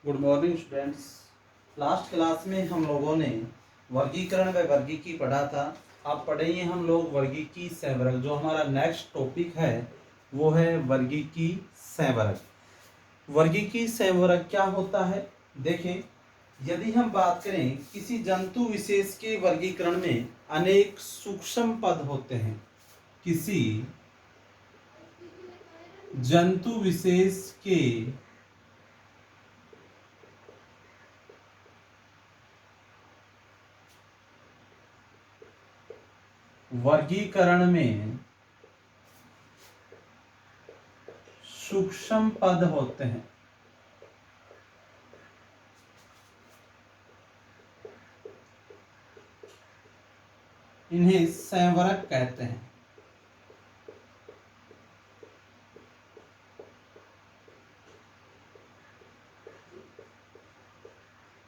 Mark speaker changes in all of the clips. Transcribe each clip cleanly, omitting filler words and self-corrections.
Speaker 1: Good morning students. Last class में हम लोगों ने वर्गीकरण व वर्गीकी पढ़ा था। अब पढ़ेंगे हम लोग वर्गीकी संवर्ग। जो हमारा नेक्स्ट टॉपिक है वो है वर्गीकी संवर्ग। वर्गीकी संवर्ग क्या होता है? देखें, यदि हम बात करें किसी जंतु विशेष के वर्गीकरण में अनेक सूक्ष्म पद होते हैं। किसी जंतु विशेष के वर्गीकरण में सूक्ष्म पद होते हैं। इन्हें संवर्ग कहते हैं।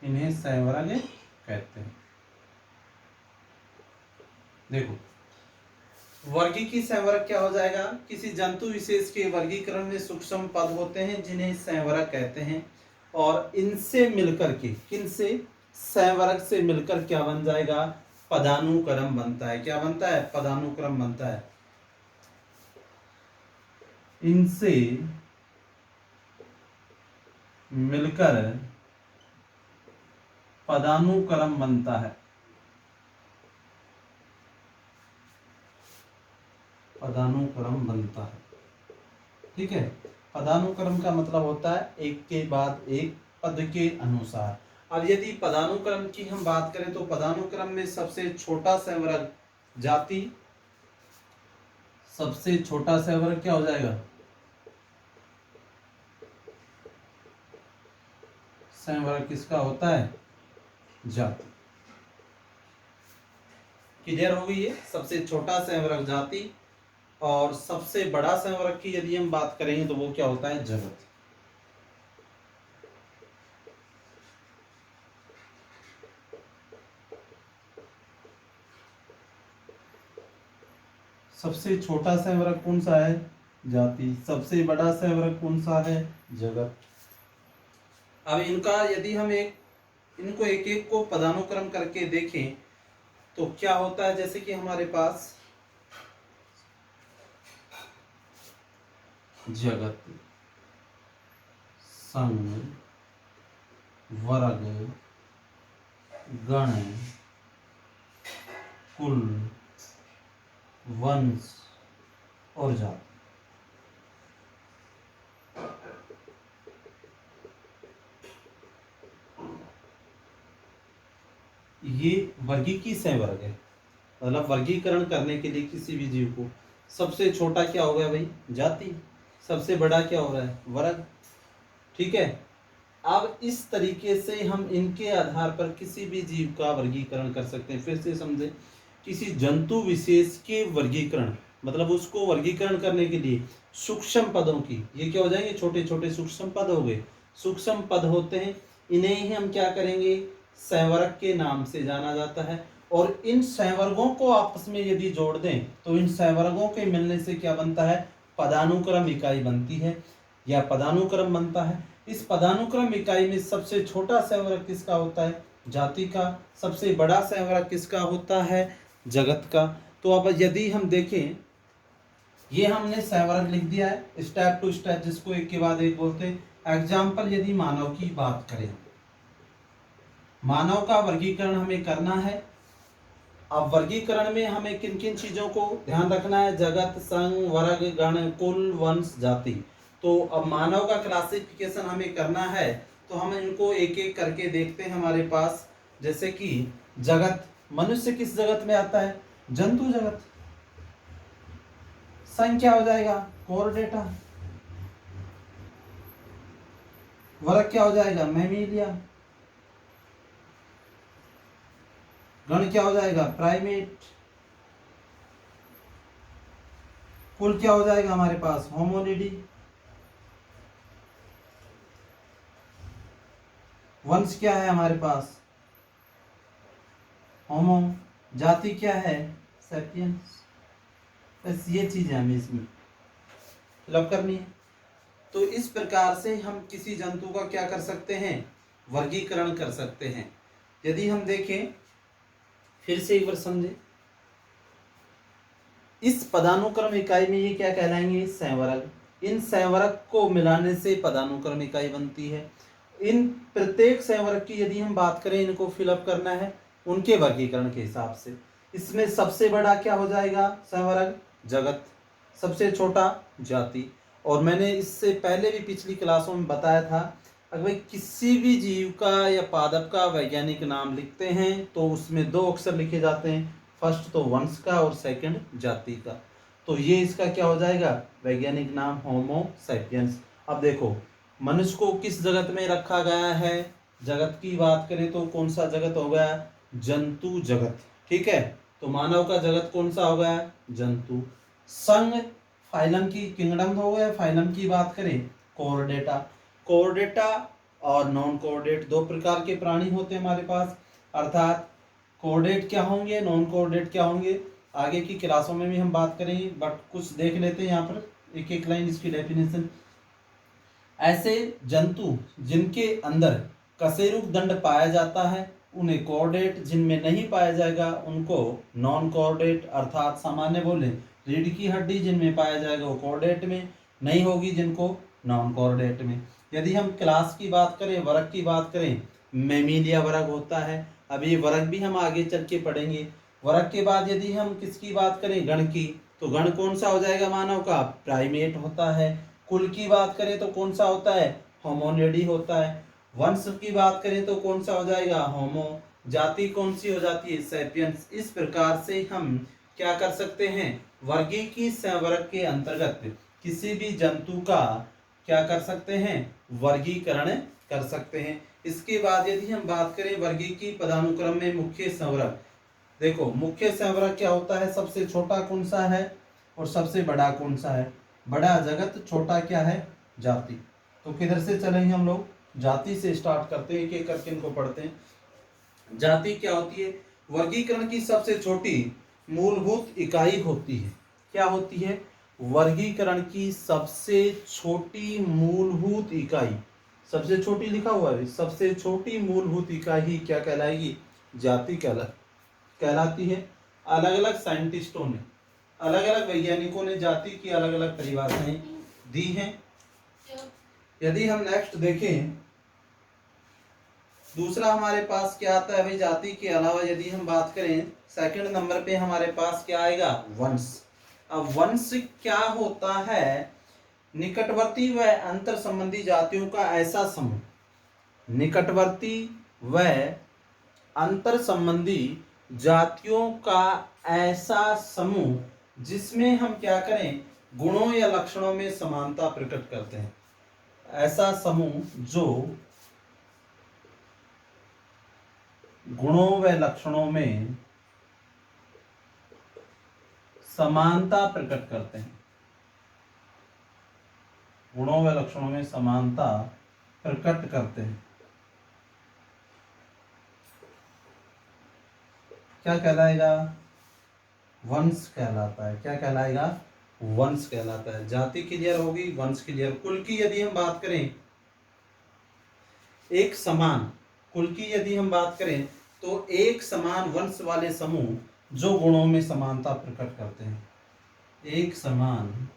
Speaker 1: इन्हें संवर्ग कहते हैं। देखो, वर्गीकी संवर्ग क्या हो जाएगा? किसी जंतु विशेष के वर्गीकरण में सूक्ष्म पद होते हैं जिन्हें संवर्ग कहते हैं, और इनसे मिलकर के, किनसे? संवर्ग से मिलकर क्या बन जाएगा? पदानुक्रम बनता है। क्या बनता है? पदानुक्रम बनता है। इनसे मिलकर पदानुक्रम बनता है। पदानुक्रम बनता है। ठीक है। पदानुक्रम का मतलब होता है एक के बाद एक पद के अनुसार। अब यदि पदानुक्रम की हम बात करें तो पदानुक्रम में सबसे छोटा संवर्ग जाति। सबसे छोटा संवर्ग क्या हो जाएगा? संवर्ग किसका होता है? जाति। क्लियर हो गई है? सबसे छोटा संवर्ग जाति, और सबसे बड़ा संवर्ग की यदि हम बात करेंगे तो वो क्या होता है? जगत। सबसे छोटा संवर्ग कौन सा है? जाति। सबसे बड़ा संवर्ग कौन सा है? जगत। अब इनका यदि हम इनको एक एक को पदानुक्रम करके देखें तो क्या होता है? जैसे कि हमारे पास जगत, संघ, वर्ग, गण, कुल, वंश और जाति। ये वर्गीकी संवर्ग है। मतलब वर्गीकरण करने के लिए किसी भी जीव को सबसे छोटा क्या हो गया भाई? जाति। सबसे बड़ा क्या हो रहा है? वर्ग। ठीक है। अब इस तरीके से हम इनके आधार पर किसी भी जीव का वर्गीकरण कर सकते हैं। फिर से समझे, किसी जंतु विशेष के वर्गीकरण, मतलब उसको वर्गीकरण करने के लिए सूक्ष्म पदों की, ये क्या हो जाएंगे? छोटे छोटे सूक्ष्म पद हो गए। सूक्ष्म पद होते हैं, इन्हें ही हम क्या करेंगे? संवर्ग के नाम से जाना जाता है। और इन संवर्गों को आपस में यदि जोड़ दें तो इन संवर्गों के मिलने से क्या बनता है? पदानुक्रम इकाई बनती है या पदानुक्रम बनता है। इस पदानुक्रम इकाई में सबसे छोटा संवर्ग किसका होता है? जाति का। सबसे बड़ा संवर्ग किसका होता है? जगत का। तो अब यदि हम देखें, ये हमने संवर्ग लिख दिया है स्टेप टू स्टेप, जिसको एक के बाद एक बोलते हैं। एग्जाम्पल, यदि मानव की बात करें, मानव का वर्गीकरण हमें करना है। अब वर्गीकरण में हमें किन किन चीजों को ध्यान रखना है? जगत, संघ, वर्ग, गण, कुल, वंश, जाति। तो अब मानव का क्लासिफिकेशन हमें करना है, तो हम इनको एक एक करके देखते हैं हमारे पास। जैसे कि जगत, मनुष्य किस जगत में आता है? जंतु जगत। संघ क्या हो जाएगा? Core data. वर्ग क्या हो जाएगा? मैमीलिया। गण क्या हो जाएगा? प्राइमेट। कुल क्या हो जाएगा हमारे पास? होमोनिडी। वंश क्या है हमारे पास? होमो। जाति क्या है? सेपियंस। बस ये चीज है हमें इसमें फिलअप करनी है। तो इस प्रकार से हम किसी जंतु का क्या कर सकते हैं, वर्गीकरण कर सकते हैं। यदि हम देखें, फिर से एक बार समझे, इस पदानुक्रम इकाई में ये क्या कहलाएंगे, संवर्ग। इन संवर्ग को मिलाने से पदानुक्रम इकाई बनती है। इन प्रत्येक संवर्ग की यदि हम बात करें, इनको फिलअप करना है उनके वर्गीकरण के हिसाब से। इसमें सबसे बड़ा क्या हो जाएगा संवर्ग, जगत। सबसे छोटा जाति। और मैंने इससे पहले भी पिछली क्लासों में बताया था, अगर भाई किसी भी जीव का या पादप का वैज्ञानिक नाम लिखते हैं तो उसमें दो अक्षर लिखे जाते हैं, फर्स्ट तो वंश का और सेकंड जाति का। तो ये इसका क्या हो जाएगा, वैज्ञानिक नाम होमो सैपियंस। अब देखो, मनुष्य को किस जगत में रखा गया है, जगत की बात करें तो कौन सा जगत हो गया, जंतु जगत। ठीक है, तो मानव का जगत कौन सा हो गया, जंतु। संघ फाइलम की किंगडम हो गया, फाइलम की बात करें कोर्डेटा। कोर्डेटा और नॉन कोर्डेट दो प्रकार के प्राणी होते हैं हमारे पास, अर्थात कोर्डेट क्या होंगे, नॉन कोर्डेट क्या होंगे, आगे की क्लासों में भी हम बात करेंगे, बट कुछ देख लेते हैं यहाँ पर एक एक लाइन इसकी डेफिनेशन। ऐसे जंतु जिनके अंदर कशेरुक दंड पाया जाता है उन्हें कोर्डेट, जिनमें नहीं पाया जाएगा उनको नॉन कोर्डेट, अर्थात सामान्य बोले रीढ़ की हड्डी जिनमें पाया जाएगा वो कोर्डेट में, नहीं होगी जिनको नॉन कोर्डेट में। यदि हम क्लास की बात करें, वर्ग की बात करें, मेमिलिया वर्ग होता है। अब ये वर्ग भी हम आगे चल के पढ़ेंगे। वर्ग के बाद यदि हम किसकी बात करें, गण की, तो गण कौन सा हो जाएगा मानव का, प्राइमेट होता है। कुल की बात करें तो कौन सा होता है, होमोनिडी होता है। वंश की बात करें तो कौन सा हो जाएगा, होमो। जाति कौन सी हो जाती है, सैपियंस। इस प्रकार से हम क्या कर सकते हैं, वर्गीय संवर्ग के अंतर्गत किसी भी जंतु का क्या कर सकते हैं, वर्गीकरण कर सकते हैं। इसके बाद यदि हम बात करें वर्गीय पदानुक्रम में मुख्य संवर्ग, देखो मुख्य संवर्ग क्या होता है, सबसे छोटा कौन सा है और सबसे बड़ा कौन सा है। बड़ा जगत, छोटा क्या है, जाति। तो किधर से चलेंगे हम लोग, जाति से स्टार्ट करते हैं, एक एक करके इनको पढ़ते हैं। जाति क्या होती है, वर्गीकरण की सबसे छोटी मूलभूत इकाई होती है। क्या होती है, वर्गीकरण की सबसे छोटी मूलभूत इकाई, सबसे छोटी लिखा हुआ है, सबसे छोटी मूलभूत इकाई क्या कहलाएगी, जाति कहलाती है। अलग अलग साइंटिस्टों ने, अलग अलग वैज्ञानिकों ने जाति की अलग अलग परिभाषाएं दी हैं। यदि हम नेक्स्ट देखें, दूसरा हमारे पास क्या आता है भाई, जाति के अलावा यदि हम बात करें, सेकंड नंबर पे हमारे पास क्या आएगा, वंश। अब वंश क्या होता है, निकटवर्ती व अंतर संबंधी जातियों का ऐसा समूह, निकटवर्ती व अंतर संबंधी जातियों का ऐसा समूह जिसमें हम क्या करें, गुणों या लक्षणों में समानता प्रकट करते हैं। ऐसा समूह जो गुणों व लक्षणों में समानता प्रकट करते हैं, गुणों व लक्षणों में समानता प्रकट करते हैं, क्या कहलाएगा, वंश कहलाता है। क्या कहलाएगा, वंश कहलाता है। जाति क्लियर होगी, वंश क्लियर। कुल की यदि हम बात करें, एक समान, कुल की यदि हम बात करें तो एक समान वंश वाले समूह जो गुणों में समानता प्रकट करते हैं। एक समान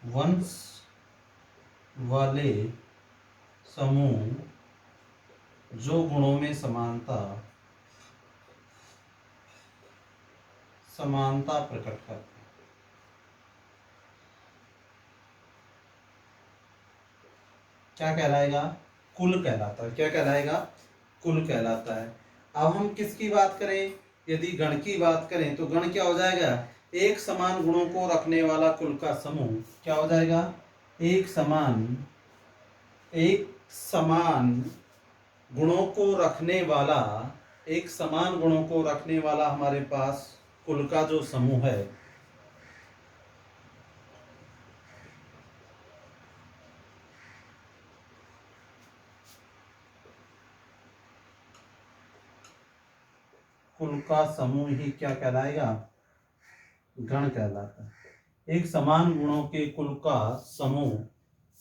Speaker 1: वंश वाले समूह जो गुणों में समानता प्रकट करते हैं, क्या कहलाएगा, कुल कहलाता है। क्या कहलाएगा, कुल कहलाता है। अब हम किसकी बात करें, यदि गण की बात करें तो गण क्या हो जाएगा, एक समान गुणों को रखने वाला कुल का समूह। क्या हो जाएगा, एक समान गुणों को रखने वाला, एक समान गुणों को रखने वाला हमारे पास कुल का जो समूह है, कुल का समूह ही क्या कहलाएगा, गण कहलाता है। एक समान गुणों के कुल का समूह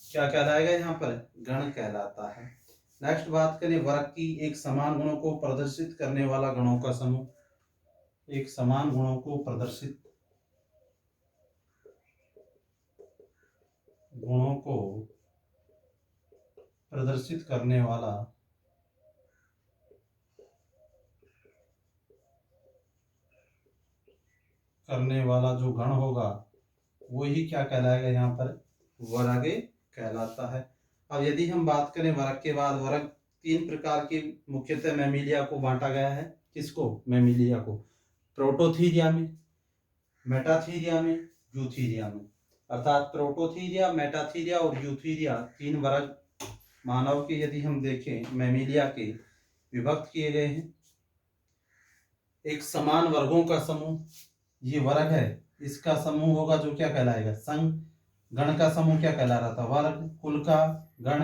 Speaker 1: क्या कहलाएगा? यहाँ पर गण कहलाता है। नेक्स्ट बात करें वर्ग की। एक समान गुणों को प्रदर्शित करने वाला गणों का समूह। एक समान गुणों को प्रदर्शित गुणों को प्रदर्शित करने वाला जो गण होगा वही क्या कहलाएगा? यहाँ पर वर्ग कहलाता है। अब यदि हम बात करें वर्ग के बाद, वर्ग तीन प्रकार के मुख्यतः मैमिलिया को बांटा गया है। किसको? मैमिलिया को। प्रोटोथीरिया में, मेटाथीरिया में, यूथीरिया में। अर्थात प्रोटोथीरिया, मेटाथीरिया और यूथीरिया तीन वर्ग मानव के यदि हम देखें मैमिलिया के विभक्त किए गए हैं। एक समान वर्गों का समूह ये वर्ग है, इसका समूह होगा जो क्या कहलाएगा? संघ। गण का समूह क्या कहला रहा था? वर्ग। कुल का गण,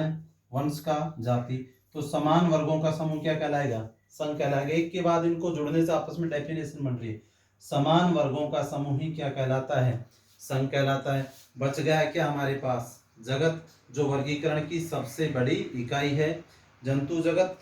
Speaker 1: वंश का जाति। तो समान वर्गों का समूह क्या कहलाएगा? संघ कहलाएगा। एक के बाद इनको जुड़ने से आपस में डेफिनेशन बन रही है। समान वर्गों का समूह ही क्या कहलाता है? संघ कहलाता है। बच गया क्या हमारे पास? जगत, जो वर्गीकरण की सबसे बड़ी इकाई है। जंतु जगत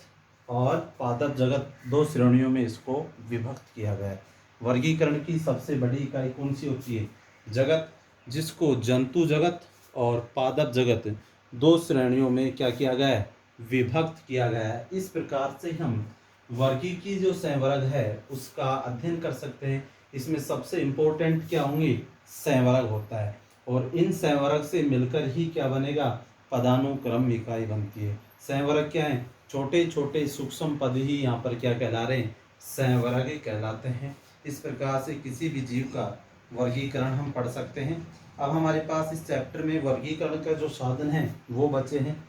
Speaker 1: और पादप जगत दो श्रेणियों में इसको विभक्त किया गया है। वर्गीकरण की सबसे बड़ी इकाई कौन सी होती है? जगत, जिसको जंतु जगत और पादप जगत दो श्रेणियों में क्या किया गया है? विभक्त किया गया है। इस प्रकार से हम वर्गी की जो संवर्ग है उसका अध्ययन कर सकते हैं। इसमें सबसे इम्पोर्टेंट क्या होंगे? संवर्ग होता है, और इन संवर्ग से मिलकर ही क्या बनेगा? पदानुक्रम इकाई बनती है। संवर्ग क्या है? छोटे छोटे सूक्ष्म पद ही यहाँ पर क्या कहला रहे हैं? संवर्ग कहलाते हैं। इस प्रकार से किसी भी जीव का वर्गीकरण हम पढ़ सकते हैं। अब हमारे पास इस चैप्टर में वर्गीकरण का जो साधन है वो बचे हैं,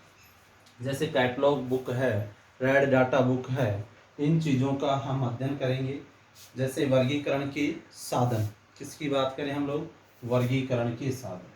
Speaker 1: जैसे कैटलॉग बुक है, रेड डाटा बुक है, इन चीज़ों का हम अध्ययन करेंगे। जैसे वर्गीकरण के साधन, किसकी बात करें हम लोग? वर्गीकरण के साधन।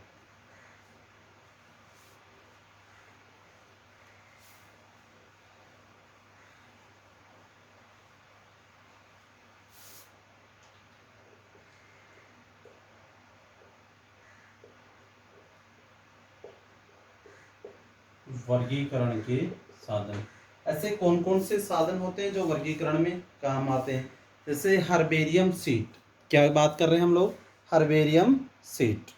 Speaker 1: वर्गीकरण के साधन, ऐसे कौन कौन से साधन होते हैं जो वर्गीकरण में काम आते हैं? जैसे हर्बेरियम सीट, क्या बात कर रहे हैं हम लोग? Herbarium seat.